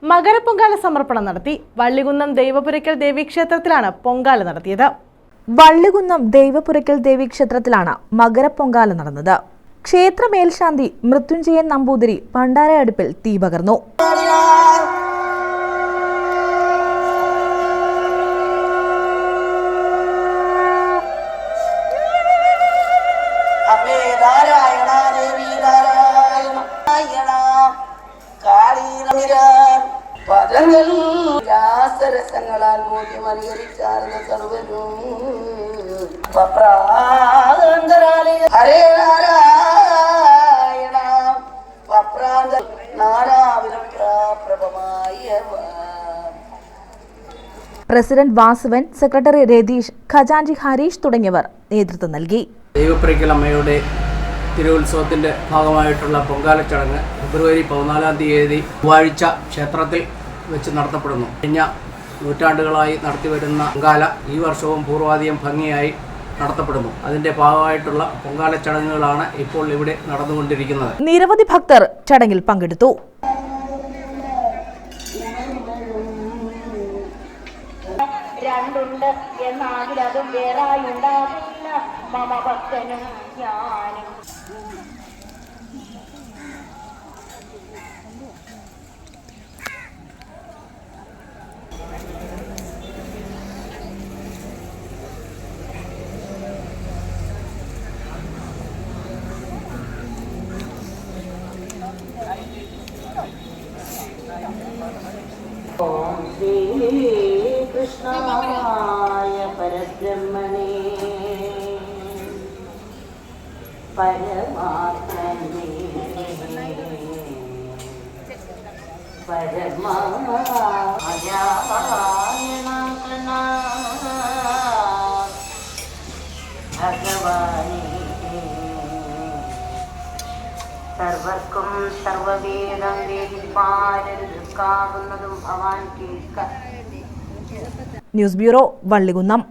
മകരപ്പൊങ്കാല സമർപ്പണം നടത്തി. വള്ളികുന്നം ദൈവപുരയ്ക്കൽ ദേവീക്ഷേത്രത്തിലാണ് പൊങ്കാല നടത്തിയത്. വള്ളികുന്നം ദൈവപുരയ്ക്കൽ ദേവീക്ഷേത്രത്തിലാണ് മകരപ്പൊങ്കാല നടന്നത്. ക്ഷേത്ര മേൽശാന്തി മൃത്യുഞ്ജയൻ നമ്പൂതിരി പണ്ടാര അടുപ്പിൽ തീ പകർന്നു. രാസരസങ്ങളാൽ ബോധ്യമനുകരിച്ചാർന്ന സർവരും ഹരേ നാരായണ വപ്രാന്ത നാനാവിധപ്രഭമായ. പ്രസിഡന്റ് വാസവൻ, സെക്രട്ടറി രതീഷ്, ഖജാൻജി ഹരീഷ് തുടങ്ങിയവർ നേതൃത്വം നൽകി. ദൈവപുരയ്ക്കൽ അമ്മയുടെ തിരുവുത്സവത്തിന്റെ ഭാഗമായിട്ടുള്ള പൊങ്കാല ചടങ്ങ് ഫെബ്രുവരി 14-ാം തീയതി ചൊവ്വാഴ്ച ക്ഷേത്രത്തിൽ വെച്ച് നടത്തപ്പെടുന്നു. കഴിഞ്ഞ നൂറ്റാണ്ടുകളായി നടത്തിവരുന്ന പൊങ്കാല ഈ വർഷവും പൂർവാധികം ഭംഗിയായി നടത്തപ്പെടുന്നു. അതിന്റെ ഭാഗമായിട്ടുള്ള പൊങ്കാല ചടങ്ങുകളാണ് ഇപ്പോൾ ഇവിടെ നടന്നുകൊണ്ടിരിക്കുന്നത്. നിരവധി ഭക്തർ ചടങ്ങിൽ പങ്കെടുത്തു. രണ്ടുണ്ട് എന്നാകിൽ അതും വേറായുണ്ടാകില്ല മമ ഭക്തനും ഞാനും. ഓം ശ്രീ കൃഷ്ണായ പരബ്രഹ്മണേ പരമാത്മനേ ഭഗവാനേ സർവർക്കും സർവവേദം വേദിപ്പാരരുക്കാവുന്നതും ഭവാൻ കേൾക്ക. News bureau, Vallikunnam.